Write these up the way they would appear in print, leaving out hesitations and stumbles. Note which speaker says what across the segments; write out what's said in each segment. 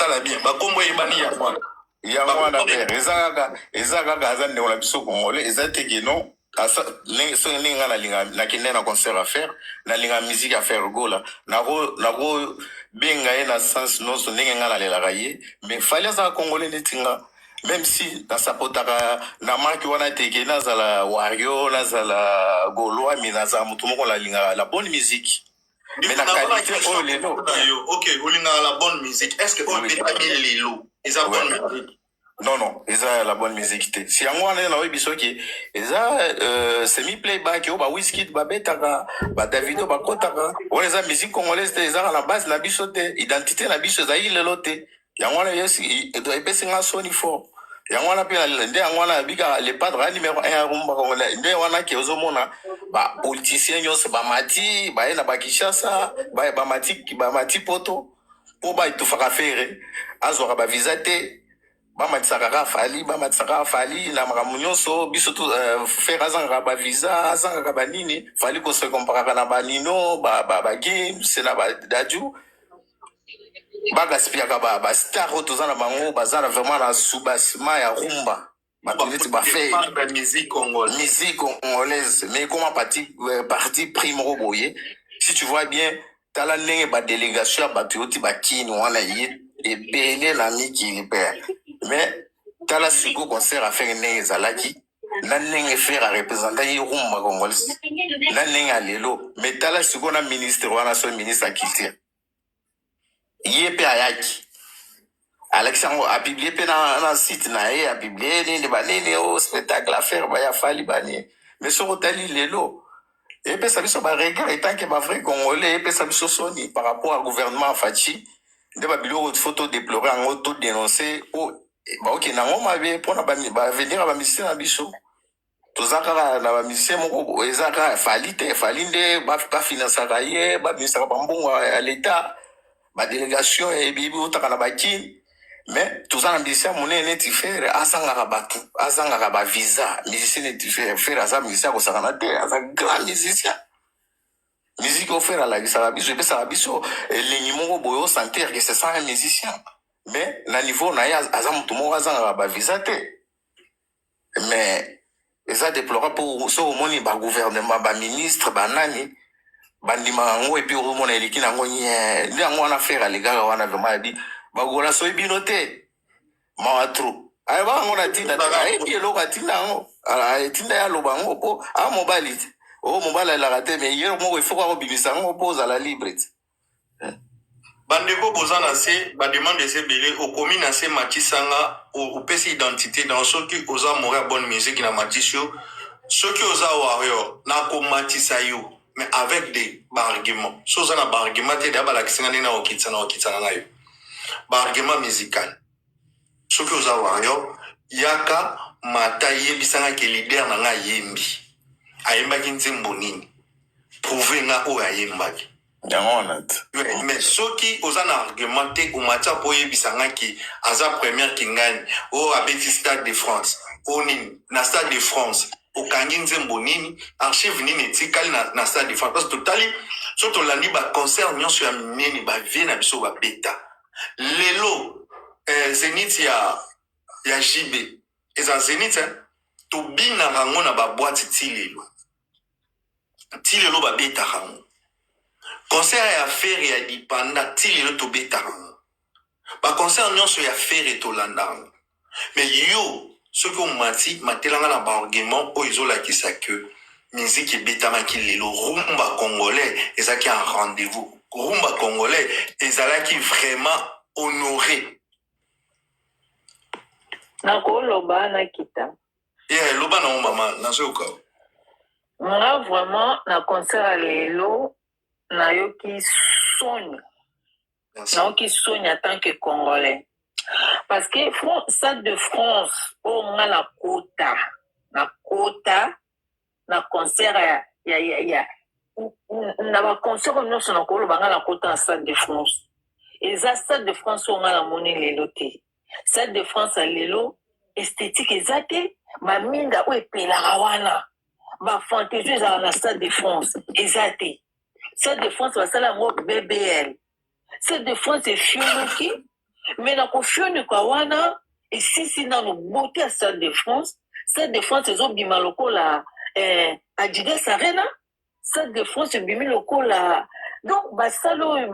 Speaker 1: sala bien ba kombo ebani ya mwana
Speaker 2: ya mwana père ezaka azande on a biso congolais ezate que non asa so ninga na kende na concert à faire na linga musique à faire gola na go benga na sens non so ninga na lela kaye mais fallait ça congolais netinga même si na sapotaka na marque wana teke na zala wario na zala gaulois mais na za mutu moko la linga la bonne musique. Mais la qualité, oh, les lots.
Speaker 1: Ok, on a la bonne musique. Est-ce que on peut bien les lots? Ils ont bonne musique.
Speaker 2: Non, ils ont la bonne musique. Si on a la webissoki, ils ont semi-playback, ba whisky, ba betaka, ba Davido, ba kotaka. On les a musique congolaise, ils ont la base la bisote, identité la bisote, ils ont l'autre. Yangwana yesi, il doit épais un son fort. Yangwana pe nde yangwana bika le padre numéro 1 à rumba congolais. Nde wana ki ozomona ba politicien nyonso ba mati ba ena ba Kinshasa ba mati poto po ba itufaka fere azwaka ba visa te ba matisaka fali na makamu nyonso biso tu fere azanga ba visa azanga ba nini fali ko se compara na ba nino ba games na ba daju ba gaspia ka ba star otozana bango bazana vraiment na subasima ya rumba.
Speaker 1: La musique
Speaker 2: congolaise, mais comment parti primo boye, si tu vois bien, t'as la ligne ba délégation ba tuoti ba kini wana yé et belé l'ami qui perd. Mais t'as la sugo concert à faire une zalaki, la ligne faire à représenter rumba congolaise, la ligne à l'élo, mais t'as la sugo na ministre wana son ministre à culture. Yé pe ayaki. Alexandre a publié dans site nae a publié ni banini au spectacle à faire ba ya fali bani mais sur hôtel les lots et puis ça biso ba regret étant que ba vrai congolais et puis ça biso soni par rapport au gouvernement Fachi de ba bilo photo déplorer en auto dénoncer oh ba OK na ngoma be pona ba venir ba ministère na biso tozaka na ba ministère moko ezaka fali nde ba financer kaye ba ministère ba mbongo à l'état ba délégation et bibi utaka na bakini. Mais tout ça, musicien, mon est faire azanga batu, azanga ba visa, musicien est faire azanga musicien ko sakana te, azanga grand musicien. Musique au faire à la biso, et puis ça biso, les numéros boyo sentir que c'est ça un musicien. Mais na niveau na ya azanga tout mo azanga ba visa te. Mais ça déplorable pour so moni ba gouvernement, ba ministre, ba nani, ba ndima ngo et puis au mona eliki na ngo nye, ndi ngo na faire les gars wana vraiment dit bagola so ibinote mawatru ay ba ngona tinda ay bielo ka tinda ngo ala tinda ya loba ngo po a mobile o mobile la rate mais hier mo il faut ko bimisa ngo pose à la libre
Speaker 1: bandeko bozana se ba demande se belé au commune se matisanga au pesi identité dans ceux qui osa mourir bonne musique na matisio ceux qui osa warrior na ko matisa yo mais avec des arguments so za na argument te da bala kisanga na okitsana na yo argument musical. Ce que vous avez yaka mata yebisanga ke leader na nga yembi. Ayemba kinzembo nini. Prouver nga o ayembaki. Mais ceux qui osent argumenter ou mata po yebisanga ki aza première kingani o abeti Stade de France. O nini na Stade de France. O kangi nzembo nini archive nini tikali na Stade de France parce que totali surtout landi ba concert nyonso ya minene ba vie na biso ba beta. Lelo Zénith ya JB eza Zénith to bina rango na ba boîte tilelo ba beta rango concert ya faire ya dipanda tilelo to beta rango ba concert nyonso ya faire to landango mais yo ce que mati matelanga na ba argument o izola kisa que musique beta makilelo rumba congolais ezaki un rendez-vous rumba congolais ezalaki vraiment honoré.
Speaker 3: Nakoloba na kita.
Speaker 1: Loba na mama na soka.
Speaker 3: Nga vraiment na concert à lelo na yoki sonya. Na yoki sonya en tant que congolais. Parce que Stade de France o nga na kota na concert ya na ba concert nyonso na koloba nga na kota na Stade de France. Et ça, Stade de France, on a la monnaie l'éloté. Stade de France, à l'élo, esthétique, exacté, ma minda, ou est pelarawana, ma fantaisie, à la Stade de France, exacté. Stade de France, va ça la mot BBL. Stade de France, c'est Fioloki, mais na kofioni kwa wana esisi nano beauté ya Stade de France. Stade de France ezobima lokola Adidas Arena. Stade de France ebimi lokola donc basali oyo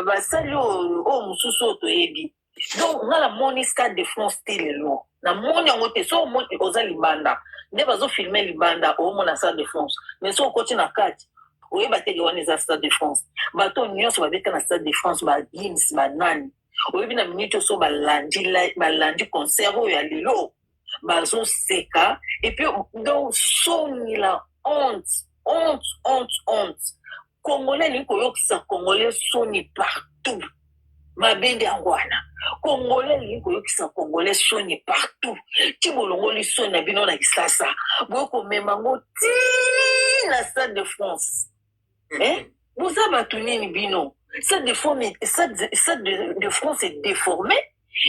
Speaker 3: basali oyo mosusu oyo toyebi. Donc nga namoni Stade de France te lelo namoni yango te so omoni oza libanda nde bazofilme libanda oomona Stade de France, mais so okoti na kati oyeba teke wana eza Stade de France. Bato nyonso babeta na Stade de France bagins banani oyebi na minute so balandi concert oyo ya lelo bazoseka epuis donc soni la honte. Congolais ni koyokisa Congolais soni partout. Mabende yango wana Congolais ni koyokisa Congolais soni partout. Tibolongoli soni na bino na kisasa bokomema ngo ti na Stade de France. Boza bato nini bino? Stade de France est déformé.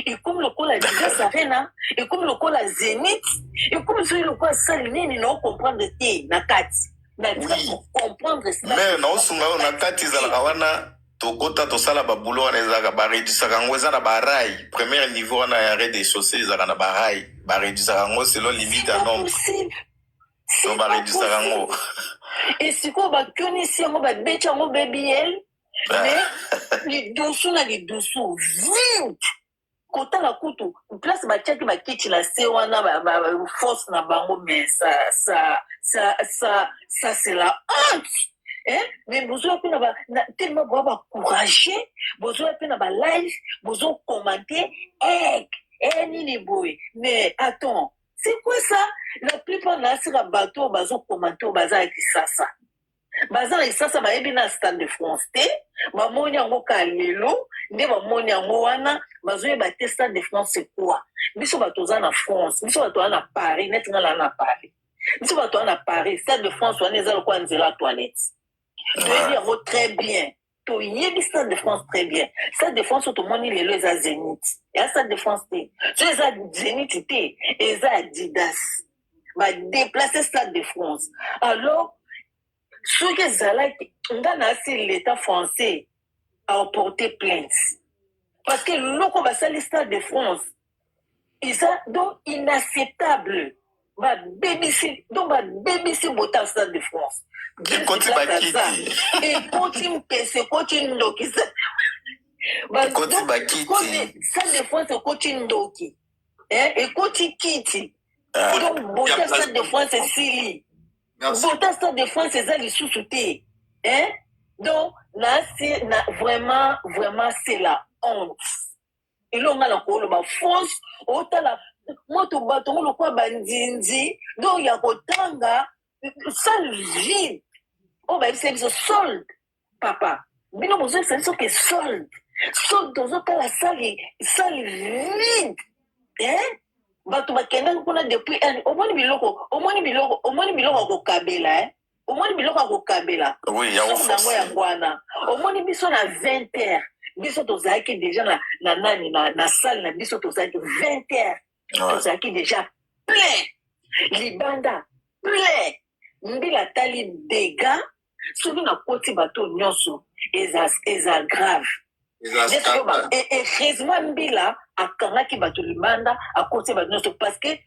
Speaker 3: Et comme le col a Adidas Arena, et comme le col a Zénith, et comme celui le col a Salinini, non comprendre te na kati. Comprendre ça.
Speaker 2: Mais non sunga na kati za kawana tokota tosala ba boulot na ezaka ba redisaka ngo eza na ba rail. Premier niveau na ya des chaussées ezaka na ba rail. Ba redisaka ngo selon limite à nombre. Donc ba redisaka ngo.
Speaker 3: Et si ko ba konisi ngo ba becha ngo BBL, mais les dessous na les dessous vite. Kota la kutu place batiaki bakiti la se wana ba force na bango, mais ça c'est la honte. Mais besoin pe na tellement ba courager, besoin pe na ba live, besoin commenter nini boy. Mais attends, c'est quoi ça? La plupart na sira bateau bazo commenter baza kisasa. Baza kisasa bayebi na Stade de France te, bamoni yango kalelo, nde bamoni yango wana bazoyeba te Stade de France c'est quoi? Biso bato za na France, biso bato za na Paris, net nga la na Paris. Biso bato za na Paris, Stade de France wana eza lokwa nzela toilette. Toyebi yango très bien. Toyebi Stade de France très bien. Stade de France otomoni lelo eza Zénith. Ya Stade de France te. So eza Zénith te, eza Adidas. Ba déplacer Stade de France. Alors ceux qui zalaki ngana si l'État français a porté plainte. Parce que loko basali Stade de France, ils a donc inacceptable. Ba BBC bota Stade de France.
Speaker 2: Et quand il va quitter.
Speaker 3: Et quand il pèse, quand il ndoki.
Speaker 2: Quand il va quitter.
Speaker 3: Stade de France, quand il ndoki. Et quand il quitte. Donc bota Stade de France, c'est Sili. Bota Stade de France, c'est ça les sous-soutés. Donc, vraiment, c'est la honte. Et là, on a la France, otala, moto baton, le quoi bandindi, donc il y a kotanga, salle vide. Oh, ben, c'est solde, papa. Mais non, c'est ça que solde. Solde, dans la salle vide. Bato bakenda kuna depuis omoni biloko ko kabela omoni biloko ko kabela
Speaker 2: oui ya
Speaker 3: ofango ya ngwana omoni biso na 20h biso tozaki déjà na nani na salle na biso tozaki 20h tozaki déjà plein libanda plein mbila tali dégâts soki na koti bato nyonso eza grave. Et heureusement mbila akangaki bato libanda akoti bato nyonso parce que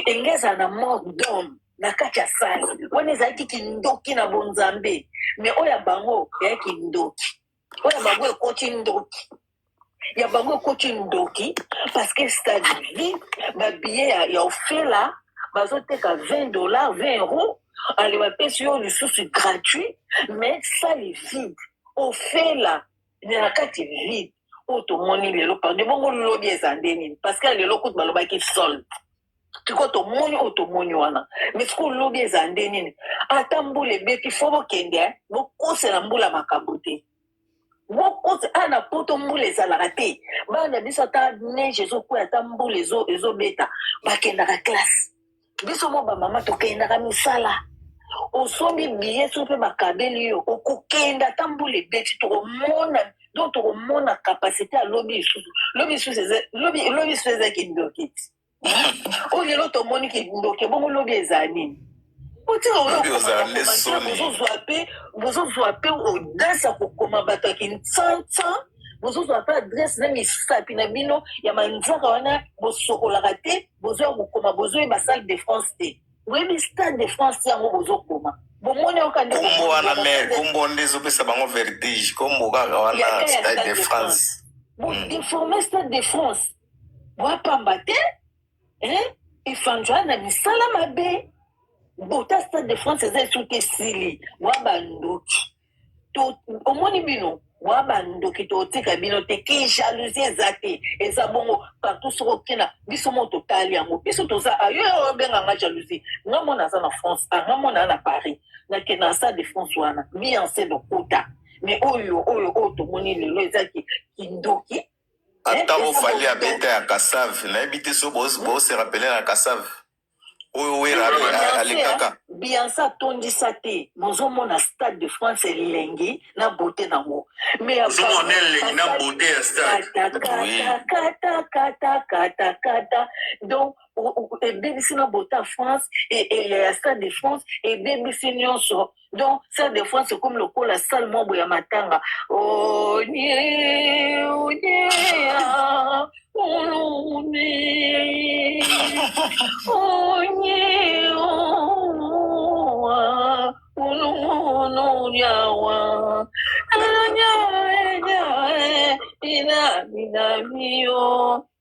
Speaker 3: engeza na mort d'homme na kati ya sali wana ezalaki kindoki na bonzambe mais oyo ya bango eyaki ndoki oyo ya bango ekoti ndoki ya bango ekoti ndoki parce que stade vide babillet ya ofela bazoteka $20 €, ale bapesi yo lisusu gratuit mais sali vide ofela na kati vide oyo tomoni lelo pardon bongo lobi eza nde nini parce que lelo kutu balobaki solde tiko tomoni oyo tomoni wana mais siko lobi eza nde nini ata mbula ebeti fo bokende bokosela mbula makambo te bokose ana poto mbula ezalaka te bana biso ata neige ezokwea ata mbula ezobeta bakendaka classe biso mo bamama tokendaka misala osombi biye so mpe bakabeli yo okokenda ata mbula ebeti tokomona kapasité ya lobi lisusu ezaki ndoki ti oyo lelo tomoni kindoki bongo lobi eza nini bozozwa mpe audace ya kokoma bato ya kinsansa bozo apa adresse na misapi na bino ya manzaka wana bosokolaka te bozo bokoma bozo ba salle de France te oui stade de France yango bozo koma bomoni okande
Speaker 2: kombo wana mais kombo ndezo pesa bango vertige kombo kaka wana stade de France
Speaker 3: bon informer stade de France wapamba te ifanjwa na misala mabe bota stade de France eza esuki esili wabandoki omoni bino wabandoki totika bino te ki jalousie eza te eza bongo partout soki okena biso mo totali yango biso toza ayo obenganga jalousie nga mona aza na France anga mona na Paris nakenda na stade de France wana mianse lokuta mais oyo tomoni lelo eza kindoki
Speaker 2: ata ofali abeta ya Kasave nayebi te so bose rappele na Kasave oyo alekaka
Speaker 3: biansa tondisa te mozomona stade de France elengi na beauté nango mais
Speaker 1: ozomona elengi na beauté ya stade
Speaker 3: kata donc ebebisi na beauté ya France ya stade de France ebebisi nyonso donc stade de France comme lokola salle moko ya matanga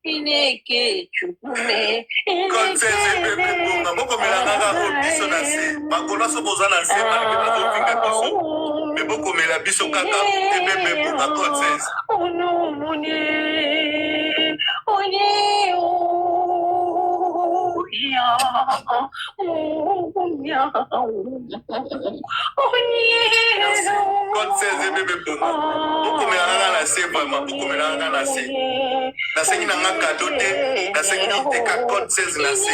Speaker 3: ineke chukume
Speaker 1: kontsezebebebonga bokomela kaka biso na se bakolo so boza na se bange bazofinga biso me bokomela biso kaka ebebebonga kontseze kontseze bebebonga bokomela kaka na se vraiment bokomela kaka na se nasengi na nga kado te nasengi niteka code 16 na se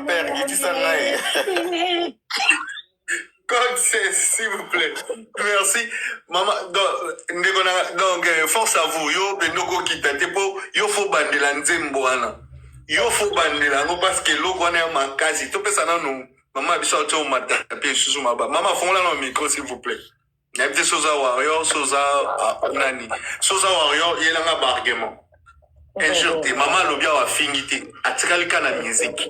Speaker 2: père kitisanga
Speaker 1: code 16 s'il vous plaît merci maman donc force à vous yo benoko kita te po yo fo bandela nzembo wana yo fo bandela ngo parce que loko wana ya makasi topesa nanu maman biso ato matape susu maba maman fongola no micro s'il vous plaît yabite soza warrior soza nani soza warrior yelanga ba argument injurte maman lobia wa fingite atikali kana musique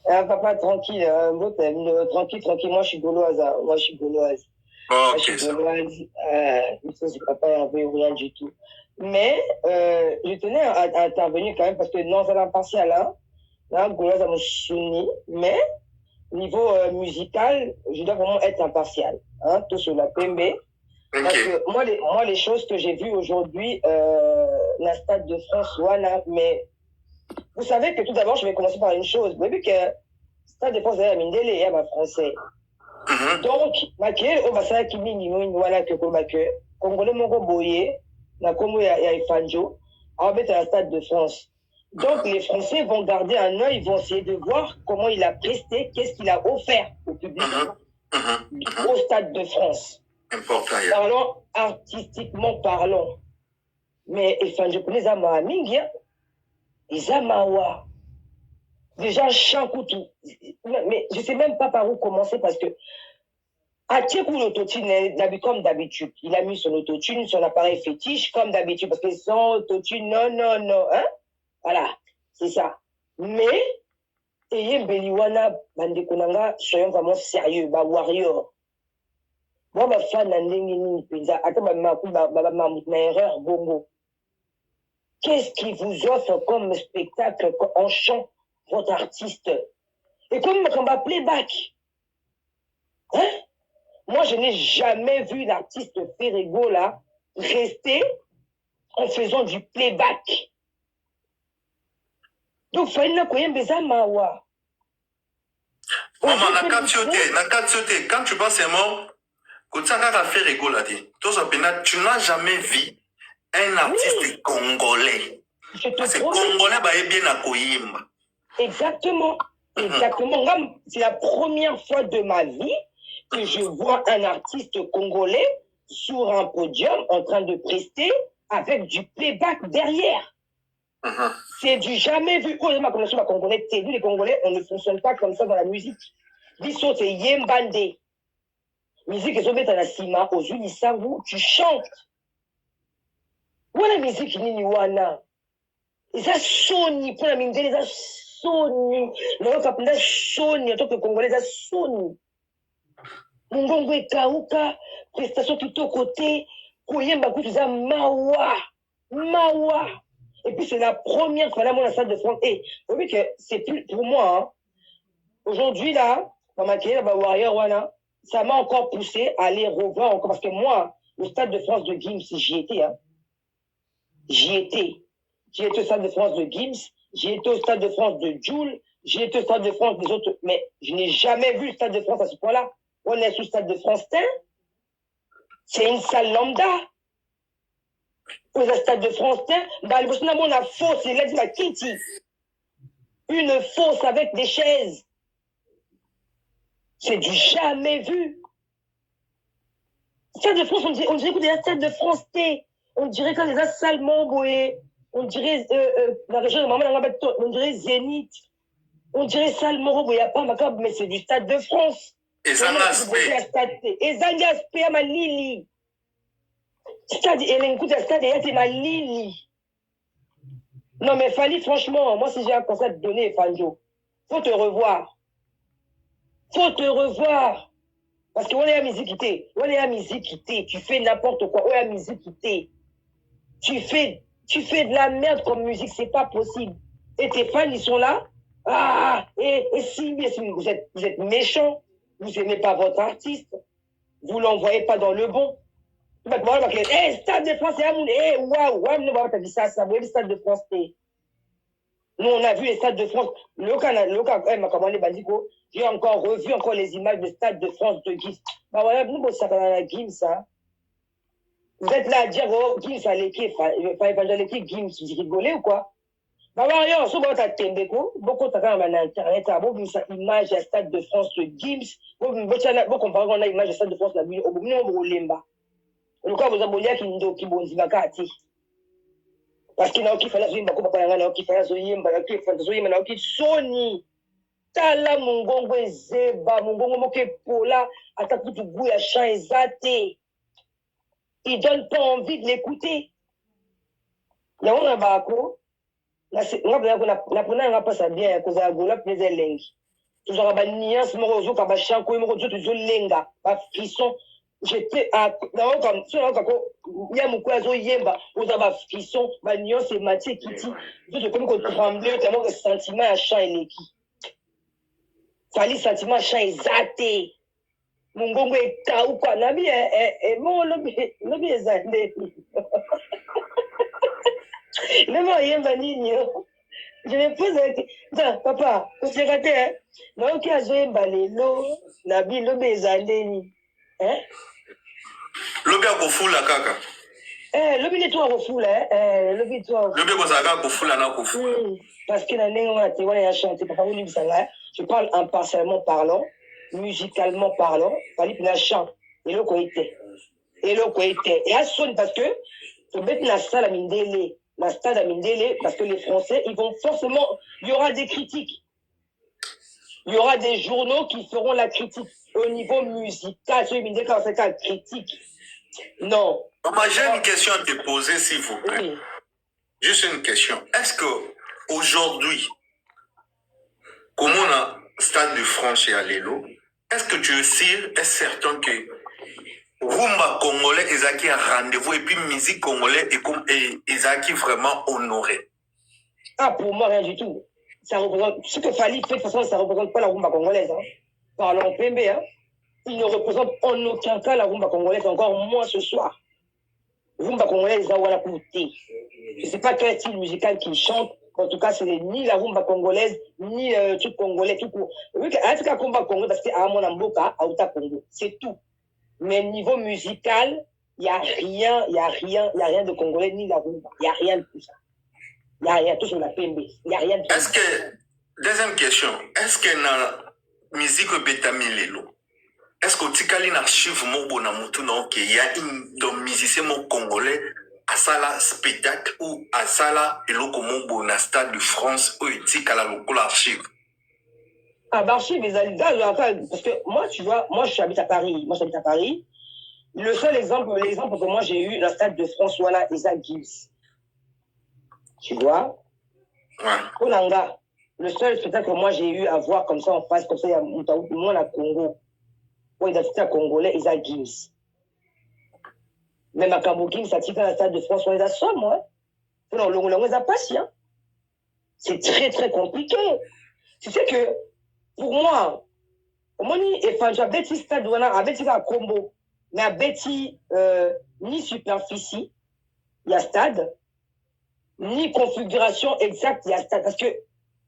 Speaker 4: papa tranquille tranquille moi je suis gauloise
Speaker 1: ok
Speaker 4: je suis gauloise c'est papa un peu rien du tout mais je tenais à intervenir quand même parce que non c'est l'impartial là gauloise à mon souni mais niveau musical, je dois vraiment être impartial. Tout sur la PMB. Okay. Parce que moi, les choses que j'ai vues aujourd'hui, la Stade de France, voilà, mais vous savez que tout d'abord, je vais commencer par une chose. Vous avez vu que Stade de France, c'est un mindélé, ma français. Donc, on va savoir qui voilà, que Congolais, mon boyé, na Congo, il y a Fanjo, on va mettre à la Stade de France. Donc, les Français vont garder un œil, ils vont essayer de voir comment il a presté, qu'est-ce qu'il a offert au public au Stade de France. Parlons artistiquement parlant. Mais je connais Zama Mingia, et Zamawa. Déjà, Chankoutou. Mais je ne sais même pas par où commencer parce que à Tchekou, l'autotune, comme d'habitude, il a mis son autotune, son appareil fétiche, comme d'habitude, parce que son autotune, non, hein? Voilà, c'est ça. Mais, ayez Beliwana, Bandekonanga, soyons vraiment sérieux, bah, warrior. Moi, ma fan, ma erreur, bongo. Qu'est-ce qui vous offre comme spectacle en chant votre artiste? Et comme on playback. Hein? Moi, je n'ai jamais vu l'artiste Ferrego, là, rester en faisant du playback. Donc, il faut que vous mawa.
Speaker 1: Maman, quand tu passes un mot, quand tu as fait rigoler, tu n'as jamais vu un artiste congolais. Parce que congolais, bah, est bien à Koyimba.
Speaker 4: Exactement. C'est la première fois de ma vie que je vois un artiste congolais sur un podium en train de prester avec du playback derrière. C'est du jamais vu. Oh, ma connexion, ma congolais, nous les Congolais, on ne fonctionne pas comme ça dans la musique. Biso, c'est Yembande. Musique, ils ont mis dans la cima, aux unisangu, tu chantes. Voilà musique, nini wana. Ils ont soni, pour la mindele, ils ont soni. Non, quand on a soni, en tant que Congolais, ils ont soni. Mungongo ekauka, prestation tout au côté, koyemba kutu za mawa. Mawa. Et puis c'est la première fois là, moi, la salle de France. Et vous voyez que c'est plus, pour moi, hein, aujourd'hui là, dans ma carrière, bah, Warrior, voilà, ça m'a encore poussé à aller revoir encore, parce que moi, le Stade de France de Gims, j'y étais, hein. J'y étais. J'y étais au Stade de France de Gims, j'y étais au Stade de France de Joule, j'y étais au Stade de France des autres, mais je n'ai jamais vu le Stade de France à ce point-là. On est sous le Stade de France, c'est une salle lambda. Au Stade de France, bah, le Bosnia, on a fausse, il a dit la Kitty. Une fosse avec des chaises. C'est du jamais vu. Stade de France, on dirait que des Stade de France, on dirait quand les Salmon, on dirait la région de Maman, on dirait Zénith, on dirait Salmon, il n'y a pas macabre, mais c'est du Stade de France.
Speaker 1: Et ça m'a aspect.
Speaker 4: Et ça m'a aspect à ma Lili. Stade, et l'écoute à Stade, et ma Lili. Non, mais Fali, franchement, moi, si j'ai un conseil à te donner, Fanjo, faut te revoir. Faut te revoir. Parce qu'on est à musiquité. On est à musiquité. Tu fais n'importe quoi. On est à musiquité. Tu fais de la merde comme musique. C'est pas possible. Et tes fans, ils sont là. Ah, et si vous êtes méchants, vous n'aimez pas votre artiste, vous l'envoyez pas dans le bon. Stade de France, waouh, nous on dit ça, le Stade de France, nous on a vu les Stades de France, j'ai encore revu les images de Stade de France de Gims. Bah voilà, nous ça va la Gims, ça. Vous êtes là à dire, oh, Gims a l'équipe, Gims, vous rigolez ou quoi? Bah voilà, on se voit à Tembeko, beaucoup de temps on a internet, beaucoup de images à Stade de France de Gims, beaucoup comparé à l'image de Stade de France, la ville, au bout de Lemba. Le cas vous abonnez qui ndo qui bonzibaka ati parce que na okifala zoyimba ko papa yanga na okifala zoyimba na okifala zoyimba na okisoni tala mungongo ezeba mungongo moke pola ata kutu goût ya chant ezate il donne pas envie de l'écouter ya on ba ko na pona nga pasa bien ko za gola plaisir lengi toujours ba nuance moko zo ka ba chant ko moko zo zo lenga ba frisson. J'étais à comme ça quand il y a mon quoi yemba aux aba frisson ma nuance et Mathieu Kitty je comme qu'on tremble tellement que sentiment à chant et qui fallait sentiment à chant exaté mon gongo est taou quoi nabi et mon lobi exaté le moi yemba nino je me pose ça papa vous savez hein non qui a yemba lelo nabi lobi exaté ni hein?
Speaker 1: Lobi a kofula kaka.
Speaker 4: Lobi ne toi kofula lobi toi.
Speaker 1: Lobi kozaka kofula na kofula.
Speaker 4: Parce que la langue on a témoigné à chanter papa vous dit ça là. Je parle impartialement parlant, musicalement parlant, fallait que la chante et le koité. Et à sonne parce que faut mettre la salle à Mindele, la stade à Mindele parce que les Français ils vont forcément il y aura des critiques. Il y aura des journaux qui feront la critique au niveau musical. Ceux qui me disent qu'on fait la critique. Non.
Speaker 1: J'ai une question à te poser, s'il vous plaît. Oui. Juste une question. Est-ce que aujourd'hui, comme on a Stade de France et Allélo, est-ce que tu es sûr et certain que Rumba congolais est un rendez-vous et puis musique congolais est acquis vraiment honoré?
Speaker 4: Ah, pour moi, rien du tout. Ça représente, ce que Fali fait, de toute façon, ça ne représente pas la rumba congolaise. Hein. Parlons PMB, hein. Il ne représente en aucun cas la rumba congolaise, encore moins ce soir. Rumba congolaise, voilà pour thé. Je ne sais pas quel style musical qu'il chante. En tout cas, ce n'est ni la rumba congolaise, ni le truc congolais tout court. Oui, en tout cas, rumba congolais, parce que à mon amboka, à Outa Congo, c'est tout. Mais niveau musical, il n'y a rien de congolais, ni la rumba. Il n'y a rien de tout ça. Il n'y a rien, tout sur la PMB. Il n'y a rien de tout.
Speaker 1: Est-ce que, deuxième question, est-ce que dans la musique Betamilelo, est-ce que tu as une archive qui y a un musicien congolais asala spectacle ou asala eloko moko na Stade de France ou etikala lokola archive.
Speaker 4: Ah, archive, parce que moi, tu vois, moi, j'habite à Paris. Le seul exemple que moi j'ai eu, la Stade de France, voilà, Isaac Gibbs. Tu vois?
Speaker 1: Ouais.
Speaker 4: Konanga, le seul spectacle que moi j'ai eu à voir comme ça en face, comme ça, il y a moi, la Congo. Oui, il a un Congolais, Isaac Gibbs. Même à Kambokim, ça tient à la Stade de France, on les a somme, hein. Non, on les a pas si, hein. C'est très, très compliqué. Tu sais que, pour moi, et Betty Stade, à Betty à Combo, mais à Betty, ni superficie, il y a stade, ni configuration exacte, il y a stade. Parce que,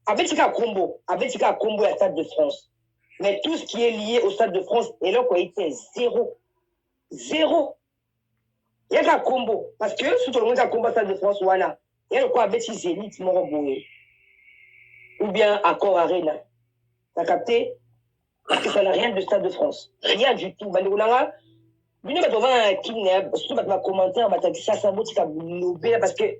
Speaker 4: à Betty à Combo, il y a Stade de France. Mais tout ce qui est lié au Stade de France, et là, quoi, il était zéro. Zéro. Il y a qu'à Combo. Parce que, surtout le monde à Combo, Stade de France, voilà. Il y a quoi, à Betty Zénith, Moroboué. Ou bien Accor Arena. T'as capté? Parce que ça n'a rien de Stade de France. Rien du tout. Parce que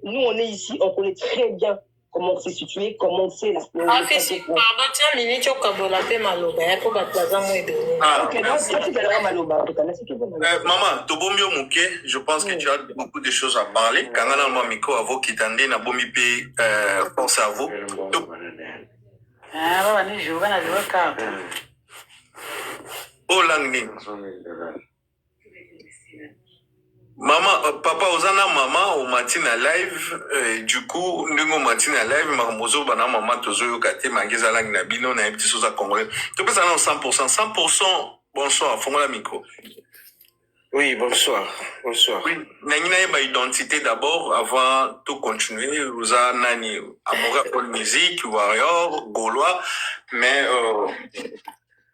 Speaker 4: nous, on est ici, on connaît très bien comment c'est situé, comment c'est la...
Speaker 3: Ah, si, pardon, tiens, minute, au Kabola, fait Maloba, pour Batlaza, moi, et
Speaker 1: Ah,
Speaker 4: ok, donc, ça, tu verras Maloba, en tout cas.
Speaker 1: Maman, Tobomio Mouké, je pense que tu as beaucoup de choses à parler. Quand on a le micro à vous qui t'endez, n'a pas mis pense à vous.
Speaker 3: Ah, on est joué, on a joué carte.
Speaker 1: Oh, Langni. Maman, papa, ozana maman, au matin à live, du coup, nous, au matin à live, mamozo, bana maman, tozo yokate, mangiza lang na bino, na petit chose à congolais. Tu peux ça dans 100%. 100%, bonsoir, fongo la micro.
Speaker 5: Oui, bonsoir. Bonsoir.
Speaker 1: Oui, nangina ma identité d'abord, avant tout continuer, vous avez nani, amoureux pour la musique, warrior, gaulois, mais,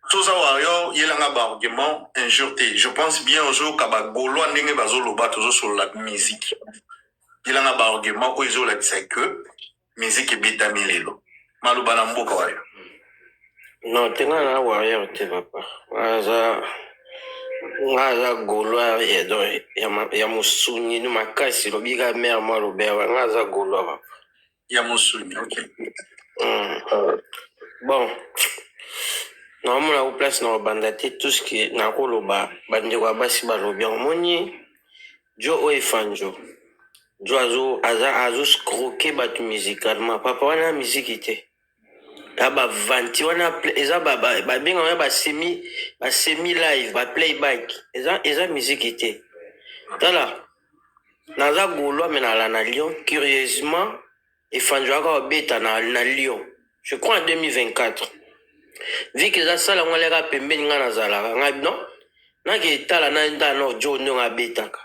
Speaker 1: tout ça, warrior, il y a un argument injuré. Je pense bien aux jours qu'à Gaulois n'est pas toujours sur la musique. Il y a un argument où ils ont dit que musique est bitamilelo. Malubana mboka warrior.
Speaker 5: Non, tu n'as pas warrior, tu vas pas. Ngaza Gaulois, il y a Moussouni, nous m'a cassé le biga mère, moi, Robert, Ngaza Gaulois.
Speaker 1: Il y a Moussouni, ok.
Speaker 5: Bon. Normalement, on place dans le bandaté tout ce qui est dans le bas. Bandeko basi balobi moni jo oefanjo. Jo azo scroquer batu musicalement. Papa wana musique ite. Aba vanti wana eza ba benga wana ba semi live, ba playback. Eza musique ite. Tala. Naza Gaulois mais na Lyon curieusement efanjo aka beta na Lyon. Je crois en 2024. Vu que ça la ngale ka pembeni nga nazala nga non na ke tala na nda no jo no nga betaka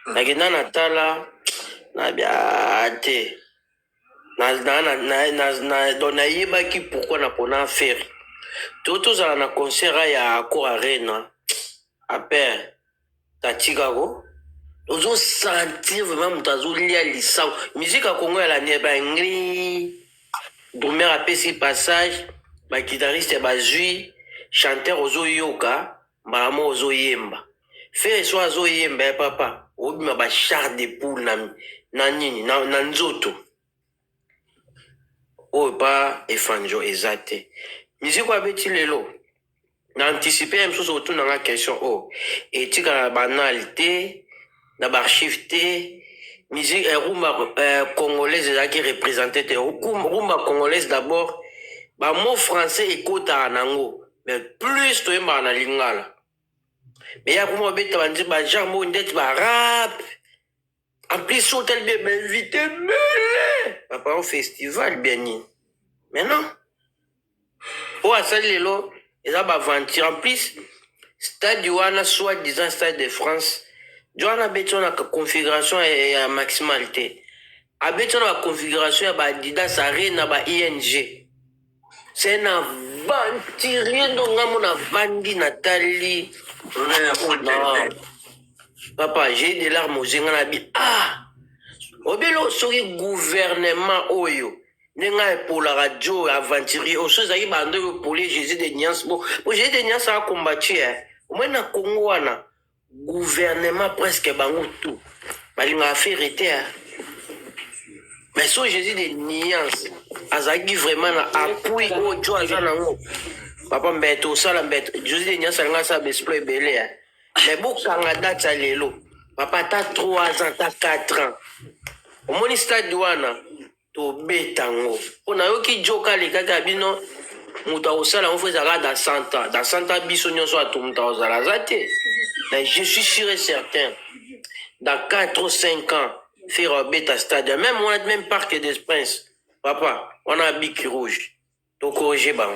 Speaker 5: na ke na tala na biate na dona yeba ki pourquoi na pona faire tout ça na concert ya Accor Arena après ta Chicago ozo sentir vraiment mutazo lia lisao musique à Congo la neba ngri Domer a pesi passage ba guitariste ba zui chanteur ozo yoka malamo ozo yemba fait so ozo yemba papa obima ba char de poule na nini na nzoto o pa efanjo ezate musique wa beti lelo na anticiper même chose autour na question oh etika na banalité na archive te musique rumba congolaise qui représentait rumba congolaise d'abord ba mot français ekota nango mais plus to yemba na lingala mais ya kuma beta bandi ba jambo ndeti ba rap en plus hôtel bien invité papa au festival bien ni mais non pour asali lelo eza ba aventure en plus stade wana soit disant Stade de France Joana beto na configuration ya maximalité a beto na configuration ya ba Adidas Arena ba ING c'est un aventurier donc na vandi Nathalie papa j'ai des larmes aux yeux na bi obelo soki gouvernement oyo nenga pour la radio aventurier au chose ayi bando pour les Jésus de Niance bon Jésus de Niance a combattu au moins na Congo wana gouvernement presque bango tout balinga affaire était mais so Jésus de nuance azaki vraiment na appui o jo azana ngo papa mbeto sala mbeto Jésus de nuance nga sa exploit belé mais bokanga date ya lelo papa ta 3 ans ta 4 ans omoni stade wana to betango ona yoki joka le kaka bino muta osala on faisait dans 100 ans dans 100 ans biso nyonso atumta ozala zate mais je suis sûr et certain dans 4 ou 5 ans faire beta stade même on a même parc des princes papa on a bic rouge to corriger ba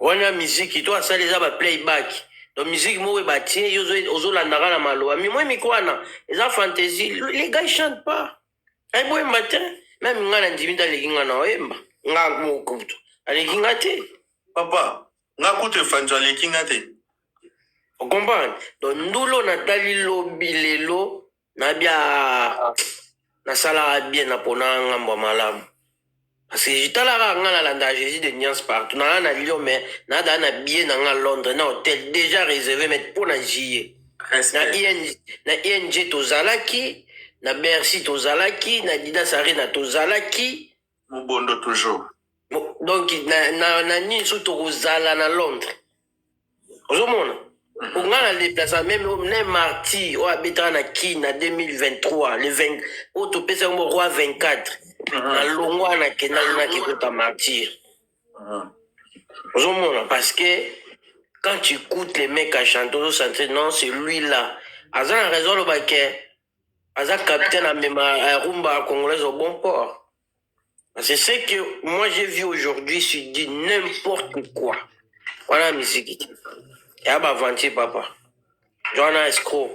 Speaker 5: on a musique toi ça les a playback donc musique moi batie yozo ozolandaka na maloba mi moi mikwana eza fantasy les gars ils chantent pas ay boy matin même ngana ndimita lekinga na oyemba nga mokutu alekinga te
Speaker 1: Papa, nga kutu efanzo alekinga te.
Speaker 5: on comprend donc ndulo natali lobi lelo na bia na sala bien na pona ngamba malamu parce que jitalaka nga na landa Jésus de nuance partout na Lyon mais na da na bien na Londres na hôtel déjà réservé mais pour na JE na ING tozalaki na Bercy tozalaki na Didas Arena tozalaki
Speaker 1: Mubondo toujours.
Speaker 5: donc na niso tozala na Londres ozomona on a le déplacement même martyr au habitant na qui na 2023 le 20 au to pesa mo roi 24 na longwa na kenal ki kota martyr ozomona parce que quand tu écoutes les mecs à chanter au centre non c'est lui là azan raison le baquet azan capitaine à même rumba congolaise au bon port c'est ce que moi j'ai vu aujourd'hui je dis n'importe quoi voilà musique et à vanter papa Johanna escroc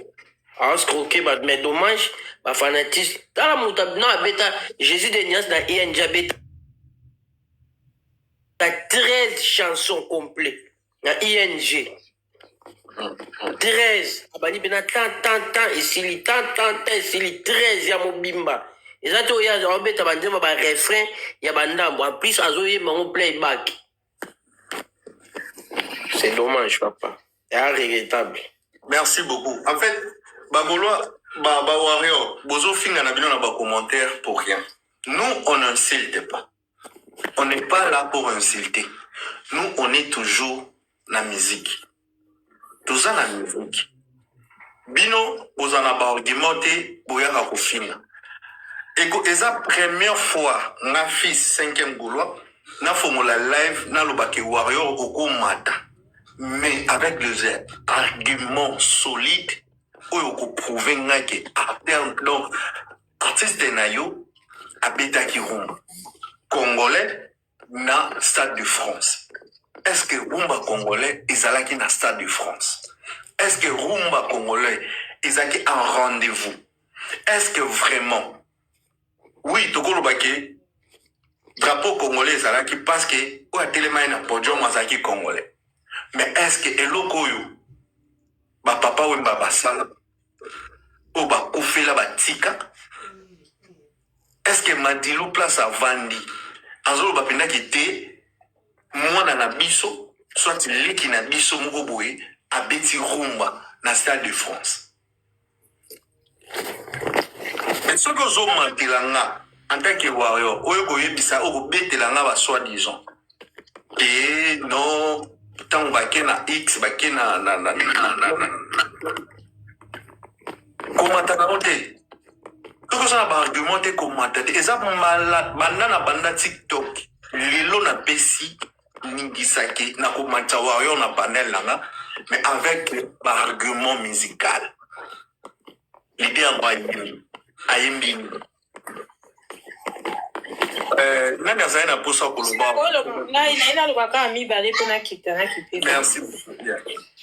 Speaker 5: a escroqué mais dommage ma fanatisme dans la mouta non beta Jésus de Nias dans ING beta 13 chansons complètes dans ING 13 abani bena tant et s'il tant et s'il 13 ya mobimba exacto ya beta bandema ba refrain ya bandambo en plus azoye mon playback c'est dommage papa c'est regrettable.
Speaker 1: Merci beaucoup. En fait, Bagolois, Warrior, Bozo Finga n'a pas de commentaire pour rien. Nous, on n'insulte pas. On n'est pas là pour insulter. Nous, on est toujours la musique. Tout ça, la musique. Bino, vous en avez argumenté, pour y avoir au film. Et c'est la première fois, ma fils 5e Gaulois, na formula live, na lobake Warrior, au matin. Mais avec des arguments solides, où on peut prouver que donc artiste nayo abeta ki rumba congolais na Stade de France. Est-ce que rumba congolais ezalaki na Stade de France? Est-ce que rumba congolais ezalaki un rendez-vous? Est-ce que vraiment oui tokolobaki drapeau congolais ezalaki parce que ou a téléma na podium azalaki congolais? Mais est-ce que eloko yo ba papa ou ba basala ou ba kufela ba tika? Est-ce que Madilou place à Vandi azolo ba penda ki te mwana na biso soit leki na biso moko boye abeti rumba na Stade de France? Mais ce que zo mantelanga en tant que warrior oyo ko yebisa o ko betelanga ba soi-disant et non tant bakena X bakena comment t'as noté tout ça va argumenter comment t'as dit ça malade banda TikTok lilo na pesi ningisaki na ko warrior na panel là mais avec argument musical l'idée en bas ayembi nani azali na posa koloba
Speaker 6: naina lobaka mibale mpona kita na kipema.
Speaker 1: Merci.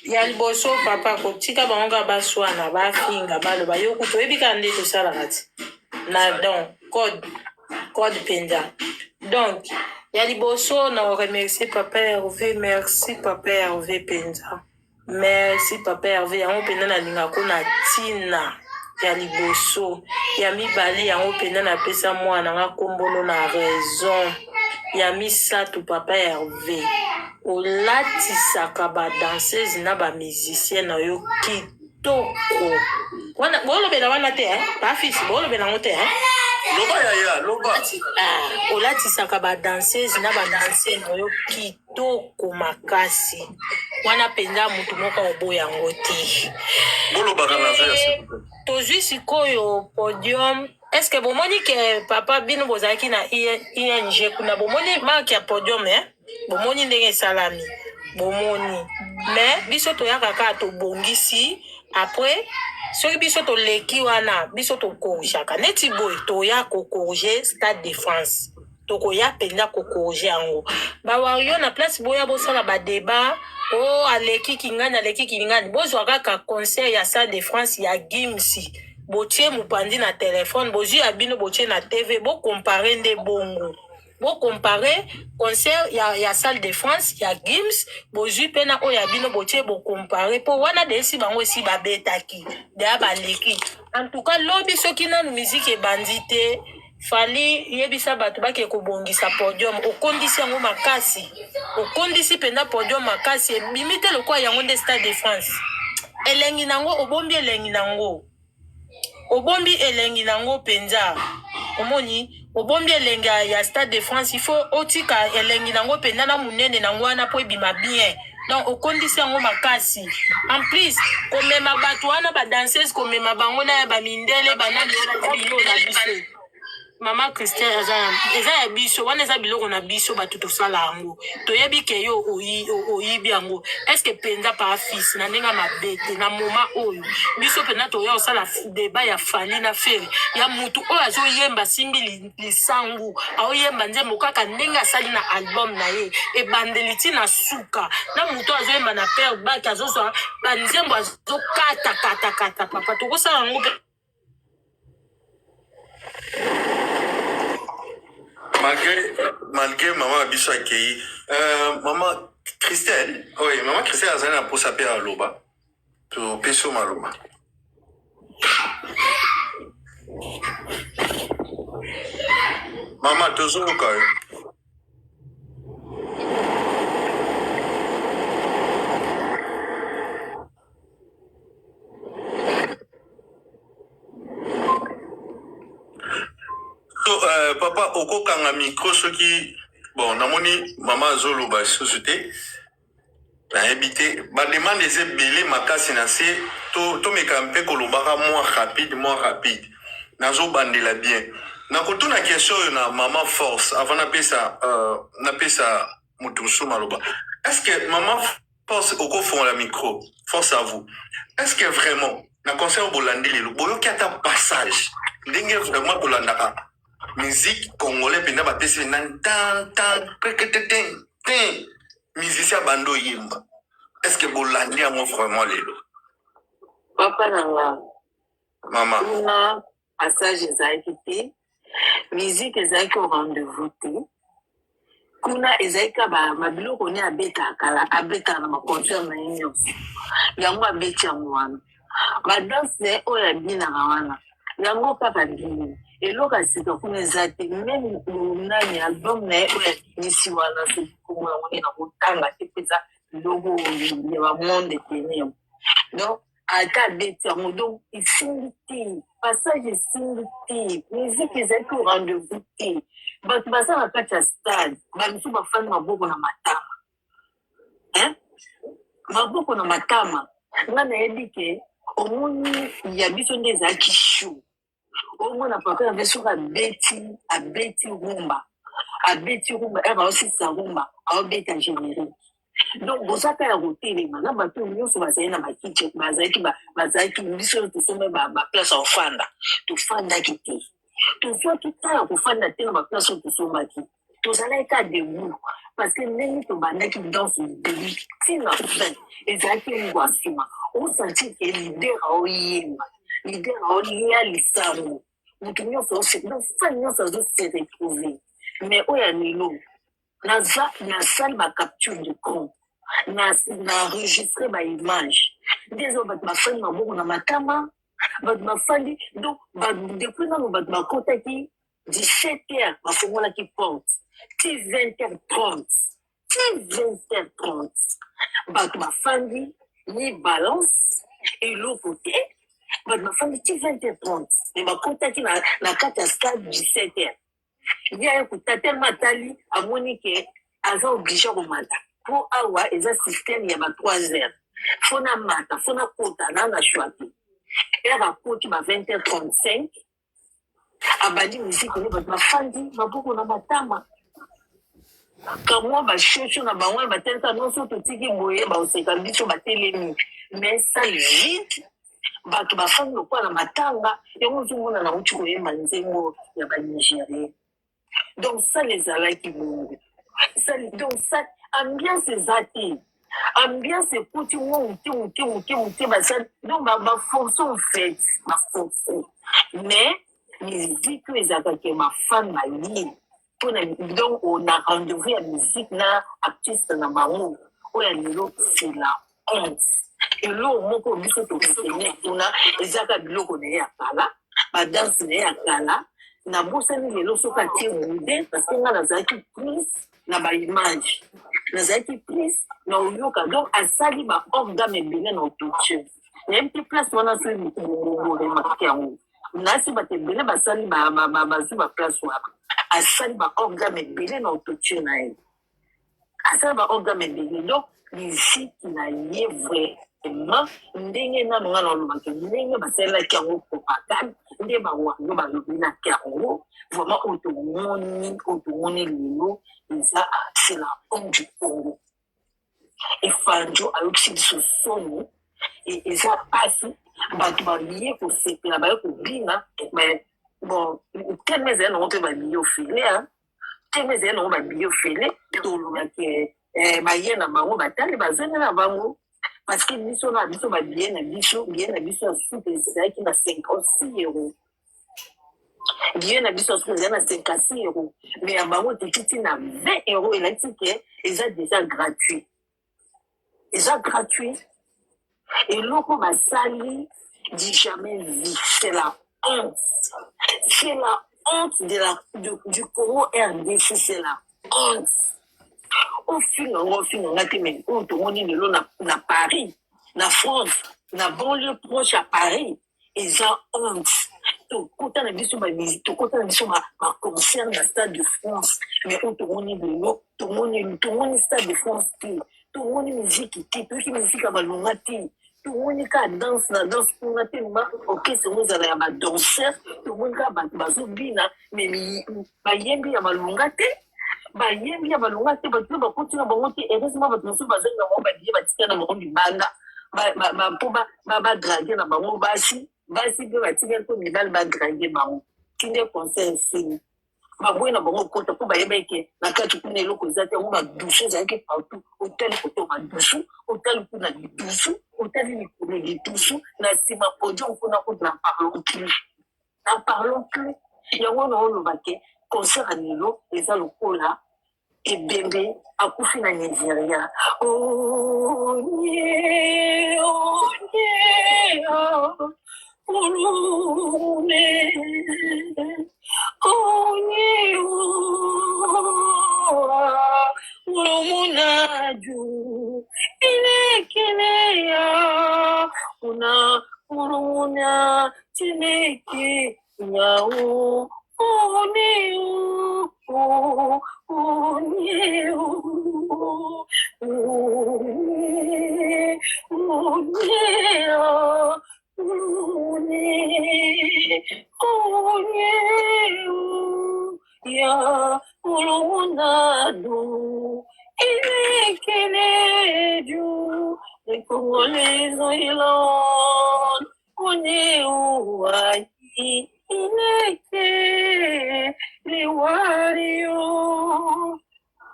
Speaker 6: Ya liboso papa kotika bango baswana bafinga baloba yo kutoyebika nde tosalaka ti na donc code penza donc ya liboso na remercier papa Hervé, merci papa Hervé penza, merci papa Hervé yango mpenza nalingako na ntina ya liboso ya mibale yango mpenza napesa mwana nga kombolo na raison ya misato papa Hervé olatisaka badanseuse na bamusicien na yo kitoko. Wana bolobela wana te ba fils bolobela ngo te
Speaker 1: Loba yaya, loba.
Speaker 6: olatisaka ba danseuse na ba danseur oyo kitoko makasi. Wana penza mutu moko oboya yango te.
Speaker 1: Boloba kana zaya.
Speaker 6: Tozwi sikoyo podium. Est-ce que bomoni ke papa bino bozalaki na ING kuna bomoni marque ya podium bomoni ndenge salami bomoni mais biso toyaka kaka tobongisi après soki biso toleki wana biso tokorujaka neti boye toya kokoruje Stade de France tokoya penza kokoruje yango bawario na place boya bosala badeba aleki kingani bozwa kaka concert ya Stade de France ya Gimsi botie mupandi na telefone bozwi ya bino botie na TV bo compare nde bongo bo compare concert ya Salle de France ya Gims bozwi pena o ya bino botie bo compare po wana desi bango esi babetaki de abaleki en tout cas lobi soki na musique bandite fali yebisa bato bake kobongisa podium okondisi yango makasi okondisi penda podium makasi bimite lokwa yango nde Stade de France elengi nango obombi elengi nango obombi elengi nango penza omoni obombi elengi ya Stade de France il faut otika elengi nango penza na munene nango wana po ebima bien donc okondisi yango makasi en plus komema bato wana ba danseuse komema bango na ya bamindele banani na bilo na biso Mama Christian eza ya biso wana eza biloko na biso bato tosala yango toyebi ke yo oyibi yango est-ce que penza pa fils na ndenga mabete na moma oyo biso penza toya osala débat ya fali na feri ya mutu oyo azoyemba simbi lisangu aoyemba nzembo kaka ndenga asali na album na ye ebandeliti na suka na mutu azoyemba na père bak azozwa banzembo azokata papa tokosala yango
Speaker 1: malgré maman biso akei maman Christelle maman Christelle azali na posa pe aloba topesi maloba mama tozoyoka yo papa okokanga micro soki bon namoni mama azoloba lisusu te nayebi te bademande eza ebele makasi na se tomeka mpe kolobaka moins rapide nazobandela bien nakotuna question oyo na mama force avant napesa moto mosusu maloba est-ce que mama force okofongola micro force à vous est-ce que vraiment na conseil obolandi lelo boyoki ata passage ndenge vraiment tolandaka musique congolais penda bapesi nan tan musicien bando yimba est-ce que bolandi yango vraiment lelo
Speaker 3: papa nanga
Speaker 1: mama
Speaker 3: kuna passage ezalaki te musique ezalaki au rendez-vous te kuna ezalaki mabiloko ni abetaka na maconcert na ye nyonso yango abeti yango wana badanse oyo abinaka wana yango kaka bini eloko asika kuna eza te meme nani album na ye oyo abinisi wana sokikomona ngoni na kotanga te mpenza biloko ya bamonde etenemo donc ata abeti yango donc esimbi te passage esimbi te musique ezalaki au rendez-vous te bato baza na kati ya stade bamisu bafandi maboko na matama maboko na matama nga nayebi ke omoni ya biso nde ezalaki show omona papa ya biso abeti rumba baosisa rumba aobeta générique donc bozaka ya kotelema na bato nyonso bazali na bakiche bazalaki biso tosombe baplace ya kofanda tofandaki te tozwaki tala kofanda te na baplace oyo tosombaki tozalaki ka debout parce que ndenge tobandaki danse début ntina fin ezalaki ngo asima osentir ke lider aoyemba lider aolia lisango moto nyonso fa nyonso azose retrouve mais oyo ya lelo nasali bacapture de compte naenregistre baimage ndezo bato bafandi maboko na matama bato bafandi donc depuis nano bato bakotaki 17h bafungolaki porte ti 20h30 bato bafandi ni balance eloko te bato bafandi ti 20h30 me bakotaki na kati ya stade 17h ye ayekuta telema atali amoni ke aza oblige komata mpo awa eza systeme ya ba 3h fo na mata fo na kota na shwa te ere akoti ba 20h35 abandi misiki ne bato bafandi maboko na matama kamwa bashosho na bango batelisa nyonso totiki boye baoseka biso batelemi mais sale vide bato bafandi lokola na matanga yango ozomona na uti koyemba nzengo ya banigérien donc sale ezalaki bongo donc sa ambiance eza te ambiance ekoti moke basali donc baforce en fait baforce mais miziki oyo ezalaka ke mafane baye mpona donc na rendez-vous ya musique na artiste na bango oyo ya lelo c'est la honte eloko moko biso tokosene kuna ezaka biloko na ye ya kala badanse na ye ya kala nabosani lelo soki atie bude parce que nga nazalaki prise na baimage nazalaki prise na oyoka donc asali baorgame ebele na autotune nayebi te place wana soki bolemaki yango nasi bato ebele basali bazwi baplace wana asali baorgame ebele na autotune na ye asali baorgame ebele donc miziki na ye vraiment ndenge nano nga na olobaki ndenge basalelaki yango propagande nde bawando balobelaki yango vraiment oyo tomoni lelo eza c'est la honte du Congo efanjo ayokisi biso soni eza pasi bato balie kosepela baye kobina bon teme ezali nango mpe balie ofele teme ezali nango balie ofele tolobaki baye na bango batali bazongi na bango parce que biso na biso balie na biso ya supe ezalaki na 56 euros bien na biso supe ezali na 56 euros mais ya bango tekiti na 20 euros elakisi ke eza déjà gratuit eloko basali dit jamais vu c'est la honte du Congo RDC c'est la honte ofinga te mais oyo tomoni lelo na Paris na France na banlieue proche à Paris eza honte tokota na biso baconcert na stade de France mais oyo tomoni lelo tomoni stade de France te tomoni miziki te toyoki miziki ya balonga te tomoni ka danse na danse kuna te orchestre ngo ezala ya badanser tomoni ka bato bazobina mais bayembi ya balonga te bato bakoti na bango te heureusement bato mosusu bazali na bango balie batika na bango libanda mpo badrage na bango basi mpe batikali mpo mibali badrage bango tinde concert esili baboye na bango kota mpo bayebaki ke na kati kuna eloko eza te yango badushe ezalaki partout otali koto badusu otali kuna lidusu otali likolo lidusu na nsima podium kuna kutu na parlons plus yango na oloba ke concert ya lelo eza lokola ebembe akufi na nigeria Munaju inekelea una uruna tineke nyau oneu oneu ya ulunadu inekeleu les Congolais ont ilon oneu ai ineke les warriors.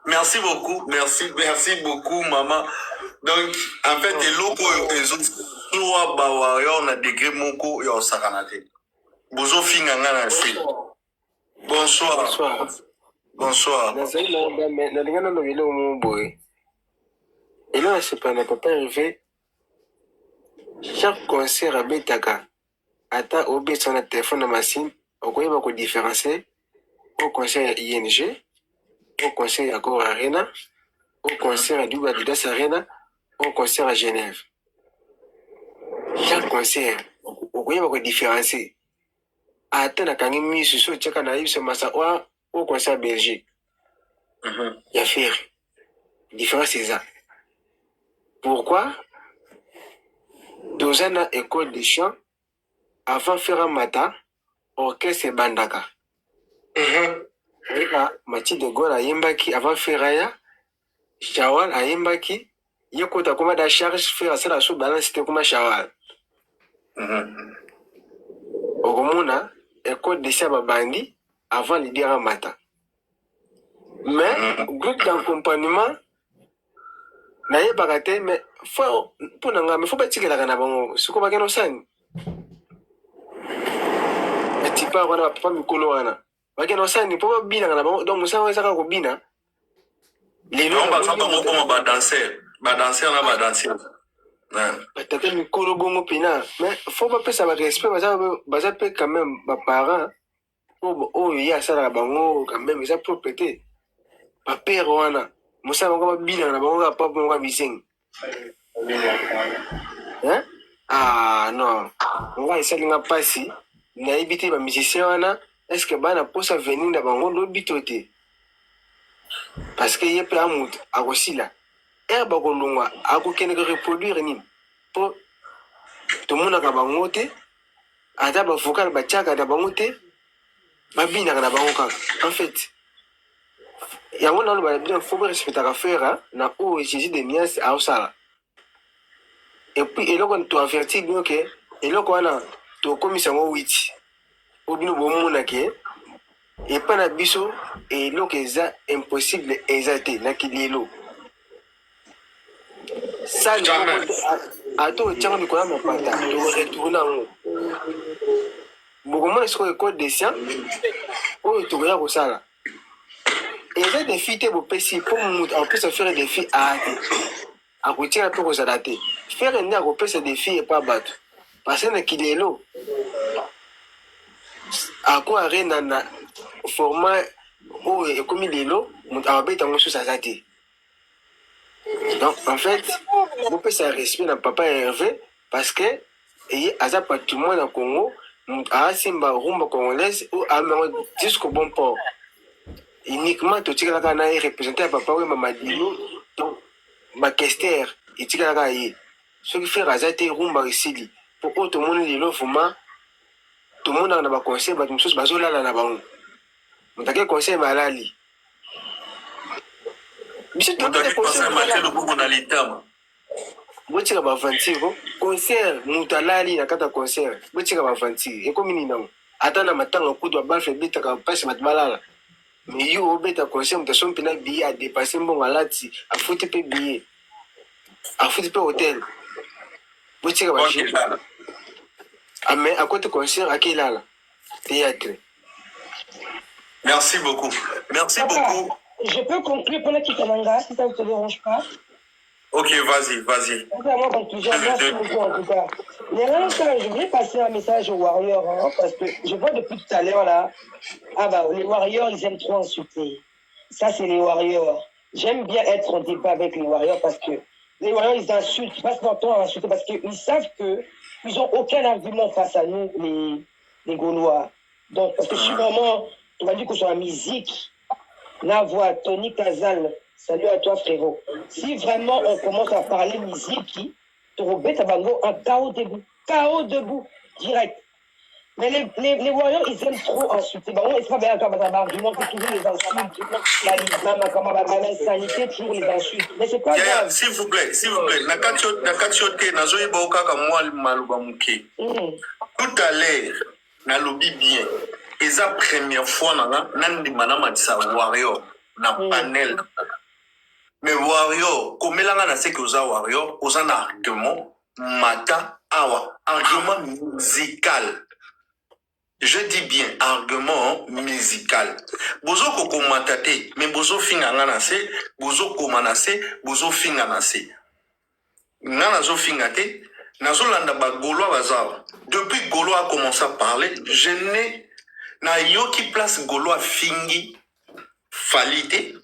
Speaker 1: Merci beaucoup, merci beaucoup, maman. Donc, en fait, les autres, on a degré moko et on s'arrange. Bozo finganga na fi. Bonsoir.
Speaker 5: Nalingana no vile umumboe. Et là, c'est pas n'a pas arrivé. Chaque concert à Betaka, ata obi sur notre téléphone à machine, on peut pas différencier au concert ING, au concert à Gor Arena, au concert à Duba Didas Arena, au concert à Genève.
Speaker 7: chaque concert okoyeba kodifferencie ata nakangi miso so otiaka na ye biso masa au concert Belgique ya faire différence eza pourquoi toza na école de chant avant faire un matin orchestre bandaka eka Mathieu de Gaulle ayembaki avant faire ya Shawal ayembaki ye kota koma da charge faire asala so balance te koma Shawal okomona école de chant babandi avant le dire un matin mais groupe d'accompagnement nayebaka te mais faut mpo na nga mais faut batikelaka na bango siko bakena osani batipa wana bapapa mikolo wana bakena osani mpo babinaka na bango donc mosala ezaka kobina lelo
Speaker 1: baza bango koma badanser na badanser
Speaker 7: batata mikolo bongo mpena mais faut bapesa barespect baza mpe quand même baparent oyo ye asalaka bango quand même eza propre te bapere wana mosala bango babinaka na bango kaka pape moko ya misengi non nga esalinga mpasi nayebi te bamusicien wana estce bana mposa venir na bango lobi to te parce que ye mpe amutu akosila ere bakolongwa akokende koreproduire nini mpo tomonaka bango te ata bavokale batiaka na bango te babinaka na bango kaka en fait yango naloba bien fo borespectaka frere na oyo jésus de nias aosala epuis eloko toavertir bino ke eloko wana tokomisa yango 8 po bino bomona ke epa na biso eloko eza impossible eza te nakilelo sali ata otiango likolo ya mapata tokoretourne yango bokomona sikoyo école de science oyo tokoya kosala eza defi te bopesi mpo moto akopesa faire defi aa te akotiaka mpe kozala te faire nde akopesa defi epa bato parce na kilelo ako are na format oyo ekomi lelo moto akobeta yango susu aza te donc en fait bopesa respect na papa Hervé parce que eye aza patrimoine na Congo moto aasimba rumba congolaise oyo aamengo jusqu'au bon port uniquement totikalaka na ye représenté ya papa oyo mamadilo donc bakester etikalaka ye soki frere aza te rumba esili mpo oyo tomoni lelo vraimen tomonaka na baconseil bato mosusu bazolala na bango moto ake conseil malali biso botika bavantire concert moto alali na kati ya concert botika bavantire ekomi nini nango ata na matanga kutu babalfe ebetaka mpasi bato balala mais yo obeta concert moto asomi mpena billet adepase mbongo alati afuti mpe billet afuti mpe hotel botika baje mais à côté concert akelala théâtre.
Speaker 1: Merci beaucoup. Merci beaucoup.
Speaker 4: Je peux conclure pendant Kikamanga, si ça ne te dérange pas.
Speaker 1: Ok, vas-y.
Speaker 4: Moi, conclusion, merci beaucoup en tout cas. Je voulais passer un message aux Warriors, hein, parce que je vois depuis tout à l'heure là, les Warriors, ils aiment trop insulter. Ça, c'est les Warriors. J'aime bien être en débat avec les Warriors parce que les Warriors, ils insultent, ils passent leur temps à insulter parce qu'ils savent qu'ils n'ont aucun argument face à nous, les Gaulois. Donc, parce que si vraiment, tu m'as dit que sur la musique, la voix, Tony Kazal, salut à toi frérot. Si vraiment on commence à parler musique, tu rebelles Tabango un KO debout, direct. Mais les Warriors, ils aiment trop insulter. Bon, c'est pas bien comme un argument que toujours les insultes. La Lisbonne, comme la sanité, toujours les insultes. Mais c'est pas grave.
Speaker 1: S'il vous plaît. Nakatiote, nazoyi boka comme moi, maluba muke. Tout à l'heure, na lobby bien. Et la première fois, nandi manama disa Warrior, na panel. Mais Warrior, comme là, na sait que osa Warrior, osa na argument, mata, awa, argument musical. Je dis bien argument musical. Bozo koko matate, mais bozo finga nganase, bozo komanase, bozo finga nase. Nana zo finga te, nazo landa ba Gaulois bazar. Depuis Gaulois a commencé à parler, je n'ai na yo qui place Gaulois fingi falite,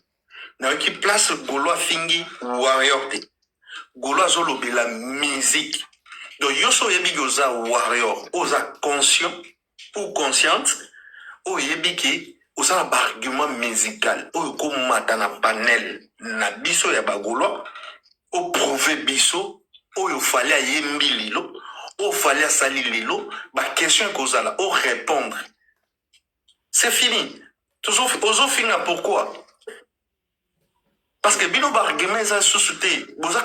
Speaker 1: na yo qui place Gaulois fingi warrior te. Gaulois zo lobi la musique. Donc, yoso yebi oza warrior, oza conscient ou consciente, o yebi ki oza un argument musical, o ko mata na panel na biso ya bagolo, o prouver biso, o yo fallait yembi lilo, o fallait sali lilo, ba question koza la, o répondre. C'est fini. Toujours ozo finir pourquoi? Parce que bino barguement ça sous-souté. Donc,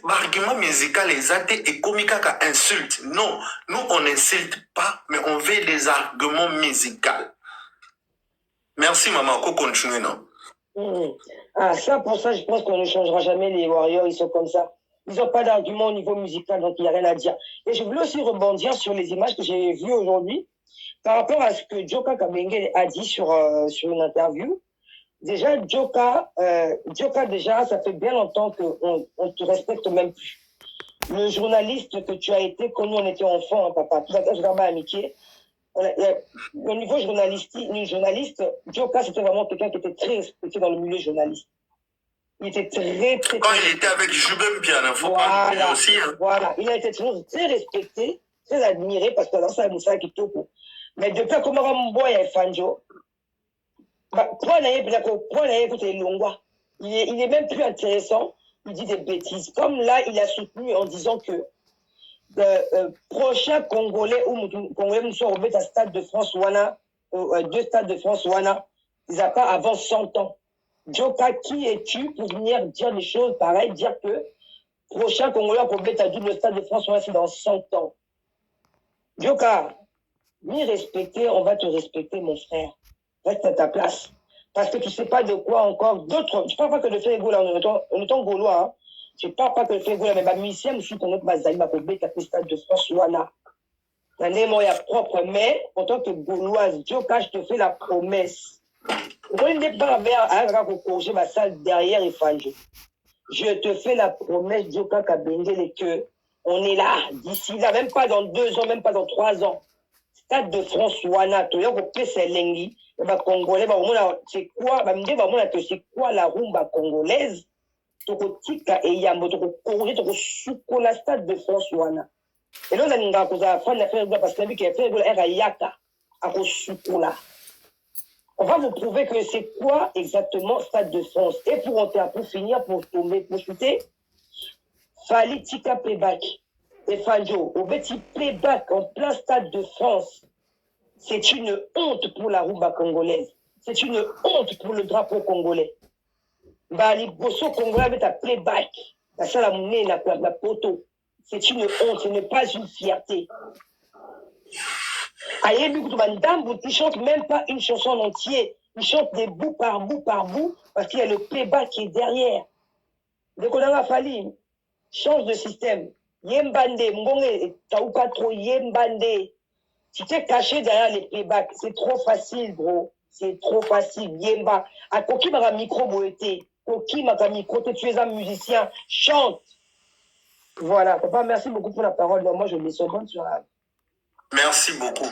Speaker 1: argument musical et comique à insulte. Non, nous on n'insulte pas, mais on veut des arguments musicaux. Merci maman, qu'on continue non.
Speaker 4: Ah, ça pour ça, je pense qu'on ne changera jamais les Warriors, ils sont comme ça. Ils n'ont pas d'argument au niveau musical, donc il n'y a rien à dire. Et je voulais aussi rebondir sur les images que j'ai vues aujourd'hui, par rapport à ce que Joka Kabengele a dit sur une interview. Déjà, Joka, déjà, ça fait bien longtemps qu'on ne te respecte même plus. Le journaliste que tu as été, quand nous on était enfants, hein, papa, tout ça, je vais amitié. Au niveau journaliste, Joka, c'était vraiment quelqu'un qui était très respecté dans le milieu journaliste. Il était très
Speaker 1: Quand il était avec Jubem bien, il faut pas le aussi. Hein.
Speaker 4: Voilà, il a été toujours très respecté, très admiré, parce que dans ça, Moussa qui toko. Mais depuis comment Ramboy et Fanjo, il est même plus intéressant, il dit des bêtises. Comme là, il a soutenu en disant que prochain Congolais ou Congolais nous sont remis à Stade de France Wana, 2 stades de France Wana, ils n'ont pas avant 100 ans. Joka, qui es-tu pour venir dire des choses pareilles, dire que prochain Congolais pour mettre à double Stade de France Wana, c'est dans 100 ans. Joka, ni respecter, on va te respecter, mon frère. Reste à ta place. Parce que tu ne sais pas de quoi encore d'autres. Je ne parle pas que de faire égaux là, en étant gaulois. Hein. Je ne parle pas que de faire égaux là, mais ma mission, je suis qu'on a Bazali, ma pobé, qui a fait Stade de France Wana. La némo est propre, mais en tant que gauloise, Joka, je te fais la promesse. On n'est pas à corriger ma salle derrière et Fanjo. Je te fais la promesse, Joka Kabengele, que on est là, d'ici là, même pas dans 2 ans, même pas dans 3 ans. Stade de France Wana, tu as coupé ces lengi, les Congolais, c'est quoi, c'est quoi la rumba congolaise? Tu as et yambo, tu as corrigé, tu as soukou la Stade de France Wana. Et là, on a fait parce que qu'il a fait un yaka, à soukou là. On va vous prouver que c'est quoi exactement Stade de France. Et pour finir, pour tomber, pour chuter, Fali Tika Playback. Et Fanjo, au petit playback en plein Stade de France, c'est une honte pour la rumba congolaise. C'est une honte pour le drapeau congolais. Bali Bosso congolais avec un playback. La salle à monnaie, la poteau. C'est une honte, ce n'est pas une fierté. Ayebi Koutouban il chante même pas une chanson en entier. Il chante des bouts par bout par bout parce qu'il y a le playback qui est derrière. Donc on a fallu change de système. Yembande, Mbonge, Taouka trop Yembande. Tu t'es caché derrière les playbacks. C'est trop facile, bro. C'est trop facile. Yemba. À Koki m'a micro boété. Koki m'a micro, tu es un musicien. Chante. Voilà. Papa, merci beaucoup pour la parole. Moi, je me seconde sur la.
Speaker 1: Merci beaucoup.